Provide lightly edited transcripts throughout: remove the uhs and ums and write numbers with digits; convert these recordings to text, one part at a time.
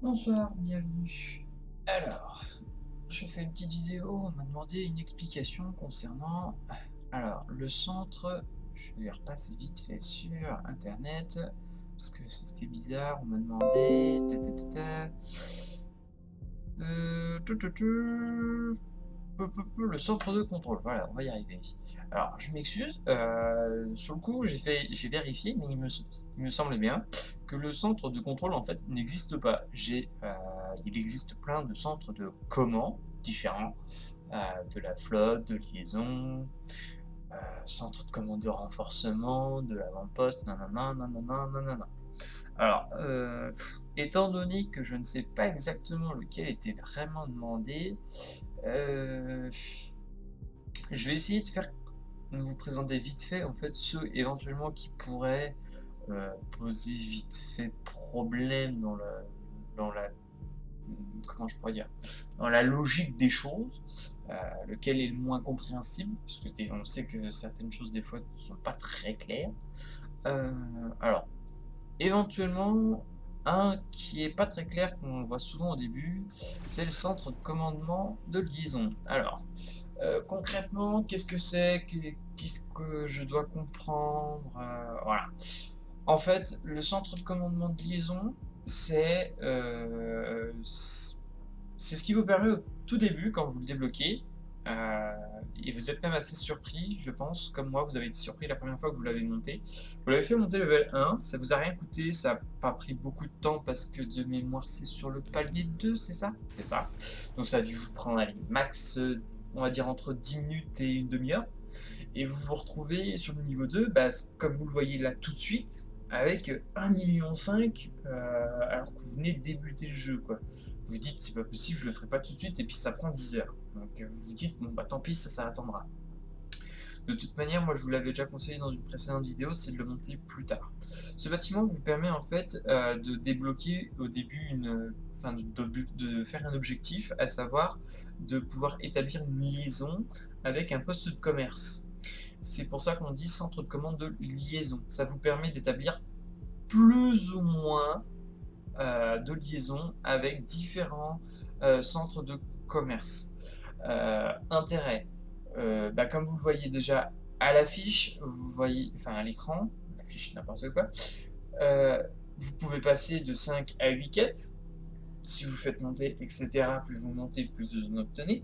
Bonsoir, bienvenue. Alors, je fais une petite vidéo, on m'a demandé une explication concernant le centre. Je vais repasser vite fait sur internet parce que c'était bizarre, on m'a demandé le centre de contrôle. Voilà, on va y arriver. Alors, je m'excuse, sur le coup, j'ai vérifié, mais il me semblait bien que le centre de contrôle en fait n'existe pas. Il existe plein de centres de commande différents, de la flotte, de liaison, centre de commande de renforcement, de l'avant-poste, nanana, nanana, nanana. Alors, étant donné que je ne sais pas exactement lequel était vraiment demandé, je vais essayer de vous présenter vite fait en fait ceux éventuellement qui pourraient poser vite fait problème dans la comment je pourrais dire, dans la logique des choses, lequel est le moins compréhensible, parce que on sait que certaines choses des fois ne sont pas très claires. Euh, alors, éventuellement, un qui est pas très clair, qu'on voit souvent au début, c'est le centre de commandement de liaison. Alors, concrètement, qu'est-ce que c'est? Qu'est-ce que je dois comprendre? Voilà. En fait, le centre de commandement de liaison, c'est ce qui vous permet au tout début, quand vous le débloquez, euh, et vous êtes même assez surpris, je pense, comme moi, vous avez été surpris la première fois que vous l'avez monté. Vous l'avez fait monter level 1, ça vous a rien coûté, ça n'a pas pris beaucoup de temps parce que de mémoire c'est sur le palier 2, c'est ça? C'est ça. Donc ça a dû vous prendre allez, max, on va dire entre 10 minutes et une demi-heure. Et vous vous retrouvez sur le niveau 2, bah, comme vous le voyez là tout de suite, avec 1,5 million, alors que vous venez de débuter le jeu, quoi. Vous vous dites, c'est pas possible, je le ferai pas tout de suite, et puis ça prend 10 heures. Donc vous vous dites, bon bah tant pis, ça attendra. De toute manière, moi je vous l'avais déjà conseillé dans une précédente vidéo, c'est de le monter plus tard. Ce bâtiment vous permet en fait de débloquer au début de faire un objectif, à savoir de pouvoir établir une liaison avec un poste de commerce. C'est pour ça qu'on dit centre de commande de liaison. Ça vous permet d'établir plus ou moins de liaison avec différents centres de commerce. Intérêt, bah, comme vous le voyez déjà à l'affiche, vous voyez, enfin à l'écran, l'affiche n'importe quoi, euh, vous pouvez passer de 5 à 8 quêtes. Si vous faites monter, etc., plus vous montez, plus vous en obtenez.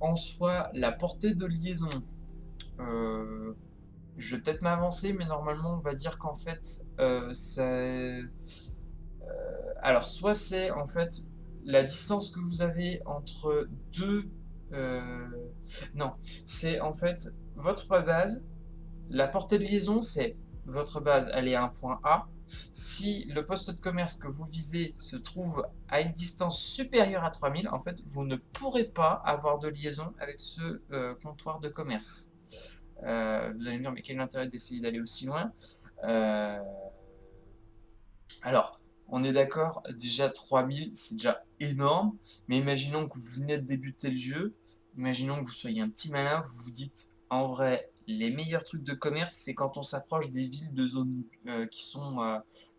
En soi, la portée de liaison, euh, je vais peut-être m'avancer, mais normalement, on va dire qu'en fait, soit c'est en fait la distance que vous avez entre deux. euh, non, c'est en fait votre base. La portée de liaison, c'est votre base, elle est à un point A. Si le poste de commerce que vous visez se trouve à une distance supérieure à 3000, en fait, vous ne pourrez pas avoir de liaison avec ce comptoir de commerce. Vous allez me dire, mais quel est l'intérêt d'essayer d'aller aussi loin? Euh, alors, on est d'accord, déjà 3000, c'est déjà énorme, mais imaginons que vous venez de débuter le jeu, imaginons que vous soyez un petit malin, vous vous dites, en vrai, les meilleurs trucs de commerce, c'est quand on s'approche des villes de zone qui sont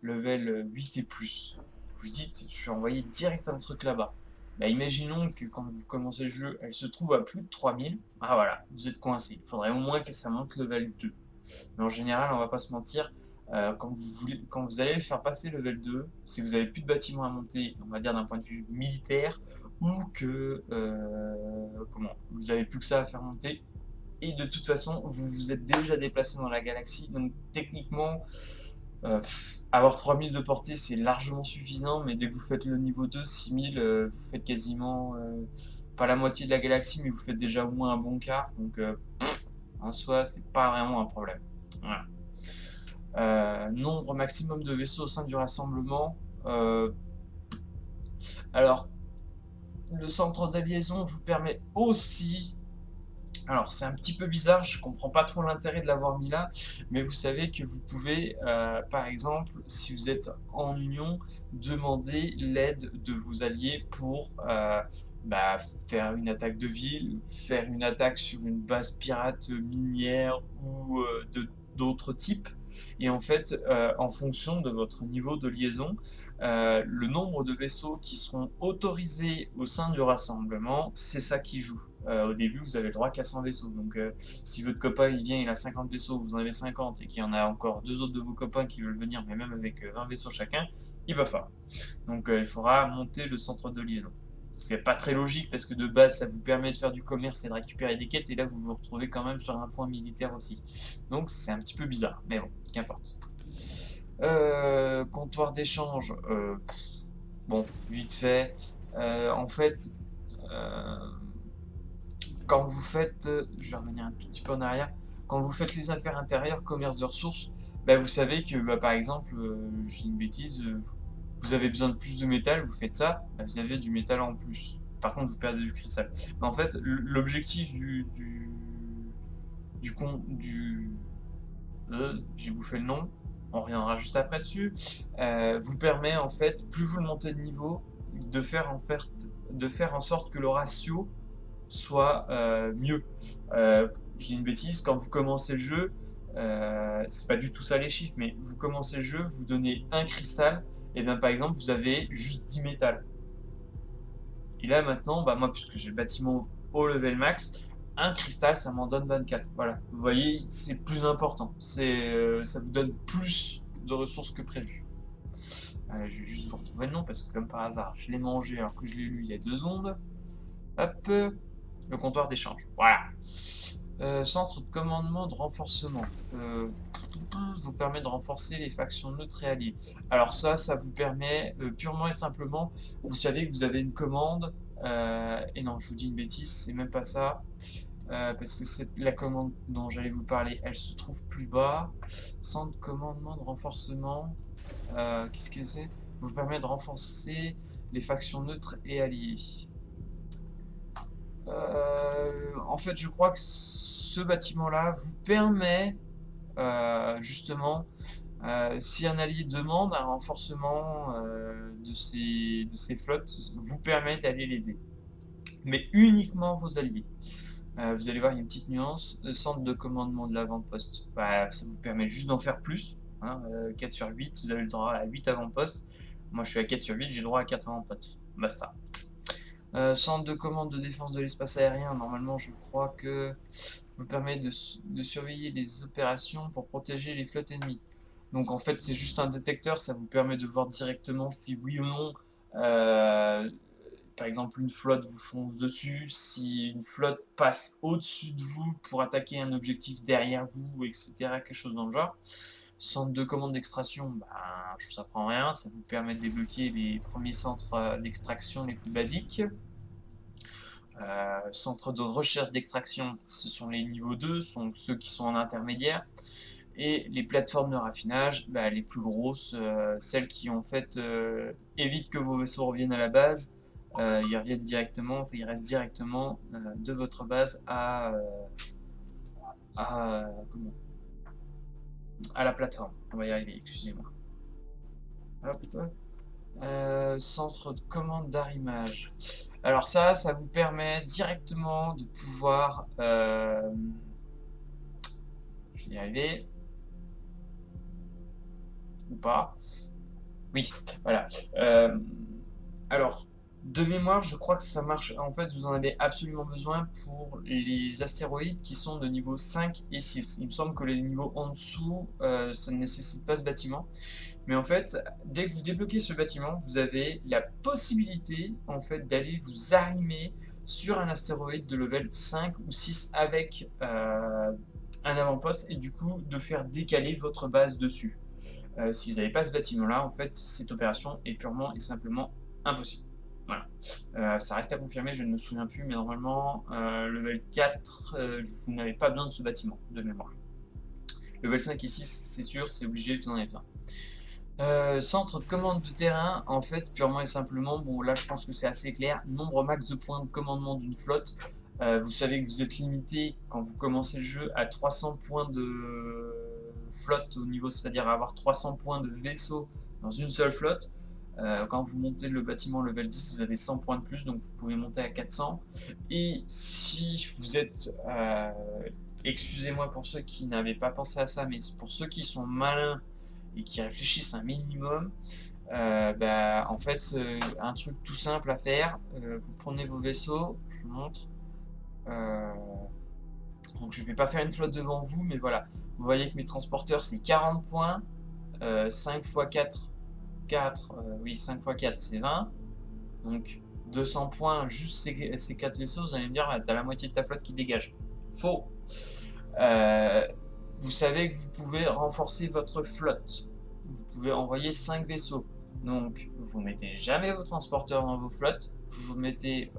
level 8 et plus. Vous dites, je suis envoyé direct un truc là-bas. Bah, imaginons que quand vous commencez le jeu, elle se trouve à plus de 3000. Ah voilà, vous êtes coincé. Il faudrait au moins que ça monte level 2. Mais en général, on va pas se mentir, quand vous allez faire passer level 2, c'est que vous avez plus de bâtiments à monter, on va dire d'un point de vue militaire, ou que vous avez plus que ça à faire monter. Et de toute façon, vous vous êtes déjà déplacé dans la galaxie, donc techniquement, avoir 3000 de portée, c'est largement suffisant, mais dès que vous faites le niveau 2, 6000, vous faites quasiment pas la moitié de la galaxie, mais vous faites déjà au moins un bon quart, donc en soi, c'est pas vraiment un problème. Voilà. Nombre maximum de vaisseaux au sein du rassemblement. Euh, alors, le centre de liaison vous permet aussi Alors, c'est un petit peu bizarre, je comprends pas trop l'intérêt de l'avoir mis là, mais vous savez que vous pouvez, par exemple, si vous êtes en union, demander l'aide de vos alliés pour bah, faire une attaque de ville, faire une attaque sur une base pirate minière ou d'autres types. Et en fait, en fonction de votre niveau de liaison, le nombre de vaisseaux qui seront autorisés au sein du rassemblement, c'est ça qui joue. Au début, vous avez le droit qu'à 100 vaisseaux. Donc, si votre copain il vient, il a 50 vaisseaux, vous en avez 50, et qu'il y en a encore deux autres de vos copains qui veulent venir, mais même avec 20 vaisseaux chacun, il va falloir. Donc, il faudra monter le centre de liaison. C'est pas très logique parce que de base, ça vous permet de faire du commerce et de récupérer des quêtes, et là, vous vous retrouvez quand même sur un point militaire aussi. Donc, c'est un petit peu bizarre, mais bon, qu'importe. Comptoir d'échange, bon, vite fait. En fait, euh, quand vous faites, je vais revenir un tout petit peu en arrière, quand vous faites les affaires intérieures, commerce de ressources, bah, vous savez que bah, par exemple, je dis une bêtise, vous avez besoin de plus de métal, vous faites ça, bah, vous avez du métal en plus. Par contre, vous perdez du cristal. Mais en fait, l'objectif du j'ai bouffé le nom, on reviendra juste après dessus, vous permet en fait, plus vous le montez de niveau, de faire en sorte que le ratio soit mieux. Je dis une bêtise, quand vous commencez le jeu, c'est pas du tout ça les chiffres, mais vous commencez le jeu, vous donnez un cristal, et bien par exemple vous avez juste 10 métal. Et là maintenant, bah, moi puisque j'ai le bâtiment au level max, un cristal ça m'en donne 24. Voilà, vous voyez, c'est plus important. Ça vous donne plus de ressources que prévu. Je vais juste vous retrouver le nom parce que comme par hasard, je l'ai mangé alors que je l'ai lu il y a 2 secondes. Hop, le comptoir d'échange. Voilà. Centre de commandement de renforcement. Vous permet de renforcer les factions neutres et alliées. Alors ça vous permet purement et simplement, vous savez que vous avez une commande, et non, je vous dis une bêtise, c'est même pas ça, parce que c'est la commande dont j'allais vous parler, elle se trouve plus bas. Centre de commandement de renforcement, qu'est-ce que c'est? Vous permet de renforcer les factions neutres et alliées. En fait, je crois que ce bâtiment-là vous permet justement, si un allié demande un renforcement de ses flottes, vous permet d'aller l'aider. Mais uniquement vos alliés. Vous allez voir, il y a une petite nuance. Le centre de commandement de l'avant-poste, bah, ça vous permet juste d'en faire plus. Hein, 4 sur 8, vous avez le droit à 8 avant-postes. Moi, je suis à 4 sur 8, j'ai le droit à 4 avant-postes. Basta. Centre de commande de défense de l'espace aérien, normalement je crois que vous permet de surveiller les opérations pour protéger les flottes ennemies. Donc en fait c'est juste un détecteur, ça vous permet de voir directement si oui ou non, par exemple une flotte vous fonce dessus, si une flotte passe au-dessus de vous pour attaquer un objectif derrière vous, etc. Quelque chose dans le genre. Centre de commande d'extraction, bah, je vous apprends rien, ça vous permet de débloquer les premiers centres d'extraction les plus basiques. Centre de recherche d'extraction, ce sont les niveaux 2, sont ceux qui sont en intermédiaire. Et les plateformes de raffinage, bah, les plus grosses, celles qui en fait évitent que vos vaisseaux reviennent à la base, ils reviennent directement, enfin ils restent directement de votre base comment, à la plateforme. On va y arriver, excusez-moi. Centre de commande d'arrimage. Alors ça vous permet directement de pouvoir... je vais y arriver. Ou pas. Oui, voilà. Alors, de mémoire, je crois que ça marche. En fait, vous en avez absolument besoin pour les astéroïdes qui sont de niveau 5 et 6. Il me semble que les niveaux en dessous, ça ne nécessite pas ce bâtiment. Mais en fait, dès que vous débloquez ce bâtiment, vous avez la possibilité en fait d'aller vous arrimer sur un astéroïde de level 5 ou 6 avec un avant-poste et du coup de faire décaler votre base dessus. Si vous n'avez pas ce bâtiment-là, en fait, cette opération est purement et simplement impossible. Voilà. Ça reste à confirmer, je ne me souviens plus, mais normalement, level 4, vous n'avez pas besoin de ce bâtiment, de mémoire. Level 5 et 6, c'est sûr, c'est obligé, vous en avez besoin. Centre de commande de terrain, en fait, purement et simplement, bon là je pense que c'est assez clair, nombre max de points de commandement d'une flotte, Vous savez que vous êtes limité quand vous commencez le jeu à 300 points de flotte au niveau, c'est-à-dire à avoir 300 points de vaisseau dans une seule flotte. Quand vous montez le bâtiment level 10, vous avez 100 points de plus, donc vous pouvez monter à 400. Et si vous êtes, excusez-moi pour ceux qui n'avaient pas pensé à ça, mais pour ceux qui sont malins et qui réfléchissent un minimum, en fait, un truc tout simple à faire, vous prenez vos vaisseaux, je vous montre. Donc je vais pas faire une flotte devant vous, mais voilà. Vous voyez que mes transporteurs c'est 40 points, 5 x 4, oui 5 x 4 c'est 20, donc 200 points juste ces 4 vaisseaux, vous allez me dire, t'as la moitié de ta flotte qui dégage. Faux. Euh, Vous savez que vous pouvez renforcer votre flotte. Vous pouvez envoyer 5 vaisseaux. Donc, vous mettez jamais vos transporteurs dans vos flottes. Vous mettez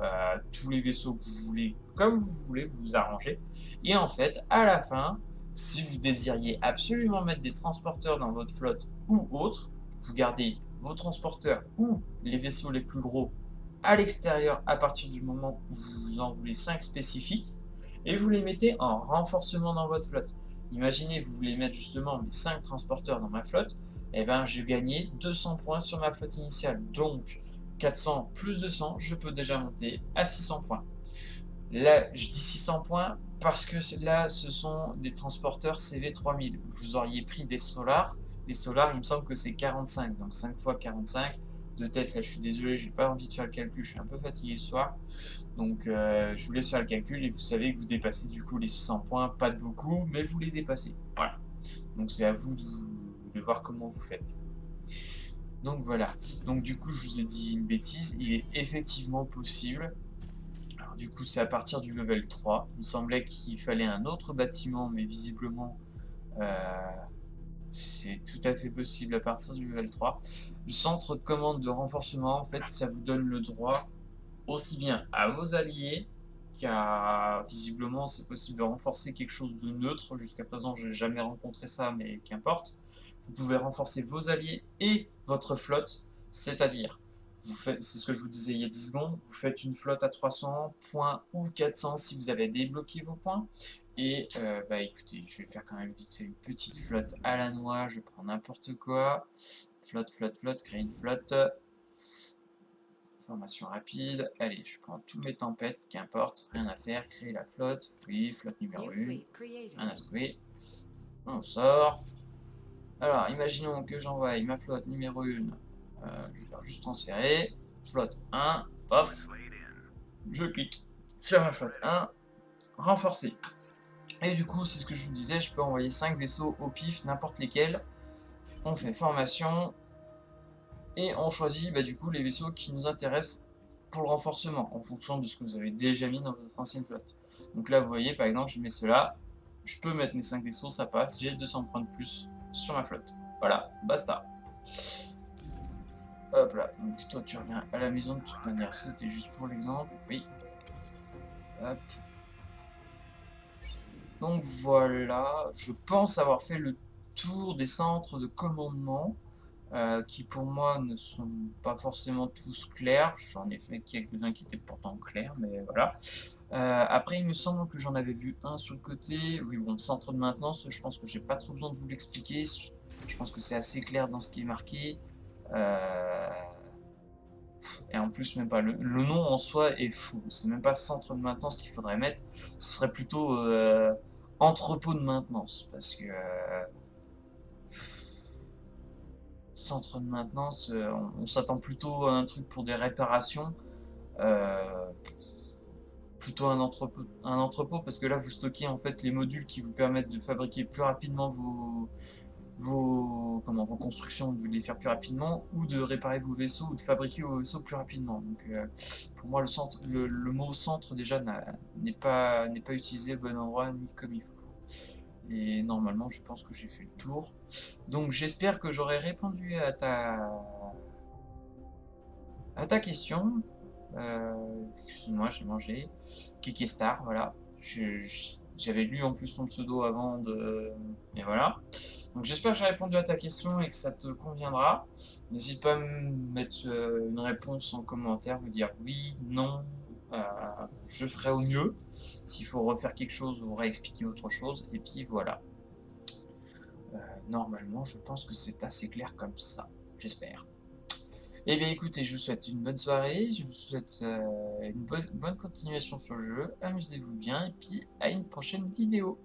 tous les vaisseaux que vous voulez, comme vous voulez, vous vous arrangez. Et en fait, à la fin, si vous désiriez absolument mettre des transporteurs dans votre flotte ou autre, vous gardez vos transporteurs ou les vaisseaux les plus gros à l'extérieur à partir du moment où vous en voulez 5 spécifiques et vous les mettez en renforcement dans votre flotte. Imaginez, vous voulez mettre justement mes 5 transporteurs dans ma flotte, et ben j'ai gagné 200 points sur ma flotte initiale. Donc 400 plus 200, je peux déjà monter à 600 points. Là, je dis 600 points parce que là, ce sont des transporteurs CV3000. Vous auriez pris des solars. Les solars, il me semble que c'est 45. Donc 5 fois 45. De tête, là, je suis désolé, j'ai pas envie de faire le calcul. Je suis un peu fatigué ce soir. Donc je vous laisse faire le calcul et vous savez que vous dépassez du coup les 600 points. Pas de beaucoup, mais vous les dépassez. Voilà. Donc c'est à vous de voir comment vous faites. Donc voilà. Donc du coup, je vous ai dit une bêtise. Il est effectivement possible. Alors du coup, c'est à partir du level 3. Il me semblait qu'il fallait un autre bâtiment, mais visiblement, euh, c'est tout à fait possible à partir du level 3. Le centre de commande de renforcement, en fait, ça vous donne le droit aussi bien à vos alliés qu'à, visiblement, c'est possible de renforcer quelque chose de neutre. Jusqu'à présent, je n'ai jamais rencontré ça, mais qu'importe. Vous pouvez renforcer vos alliés et votre flotte, c'est-à-dire, c'est ce que je vous disais il y a 10 secondes, vous faites une flotte à 300 points ou 400 si vous avez débloqué vos points. Et écoutez, je vais faire quand même vite fait une petite flotte à la noix, je prends n'importe quoi. Flotte, flotte, flotte, créer une flotte. Formation rapide. Allez, je prends tous mes tempêtes, qu'importe, rien à faire. Créer la flotte. Oui, flotte numéro 1. Rien à secouer. On sort. Alors, imaginons que j'envoie ma flotte numéro 1. Je vais faire juste transférer. Flotte 1. Paf. Je clique sur ma flotte 1. Renforcer. Et du coup, c'est ce que je vous disais, je peux envoyer 5 vaisseaux au pif, n'importe lesquels. On fait formation. Et on choisit du coup les vaisseaux qui nous intéressent pour le renforcement, en fonction de ce que vous avez déjà mis dans votre ancienne flotte. Donc là, vous voyez, par exemple, je mets cela, je peux mettre mes 5 vaisseaux, ça passe, j'ai 200 points de plus sur ma flotte. Voilà, basta. Hop là, donc toi tu reviens à la maison de toute manière, c'était juste pour l'exemple, oui. Hop. Donc voilà, je pense avoir fait le tour des centres de commandement. Qui pour moi ne sont pas forcément tous clairs. J'en ai fait quelques-uns qui étaient pourtant clairs, mais voilà. Après, il me semble que j'en avais vu un sur le côté. Oui, bon, centre de maintenance, je pense que j'ai pas trop besoin de vous l'expliquer. Je pense que c'est assez clair dans ce qui est marqué. Et en plus, même pas. Le nom en soi est fou. C'est même pas centre de maintenance qu'il faudrait mettre. Ce serait plutôt entrepôt de maintenance. Parce que centre de maintenance, on s'attend plutôt à un truc pour des réparations, euh, plutôt un entrepôt, parce que là vous stockez en fait les modules qui vous permettent de fabriquer plus rapidement vos constructions, de les faire plus rapidement, ou de réparer vos vaisseaux, ou de fabriquer vos vaisseaux plus rapidement. Donc pour moi le mot centre déjà n'est pas utilisé au bon endroit ni comme il faut. Et normalement, je pense que j'ai fait le tour. Donc j'espère que j'aurai répondu à ta question. Excuse-moi, j'ai mangé. Kekestar, voilà. J'avais lu en plus ton pseudo avant de... Et voilà. Donc j'espère que j'ai répondu à ta question et que ça te conviendra. N'hésite pas à me mettre une réponse en commentaire, me dire oui, non, Je ferai au mieux. S'il faut refaire quelque chose ou réexpliquer autre chose, et puis voilà. Normalement, je pense que c'est assez clair comme ça, j'espère. Eh bien écoutez, je vous souhaite une bonne soirée, je vous souhaite une bonne continuation sur le jeu, amusez-vous bien, et puis à une prochaine vidéo.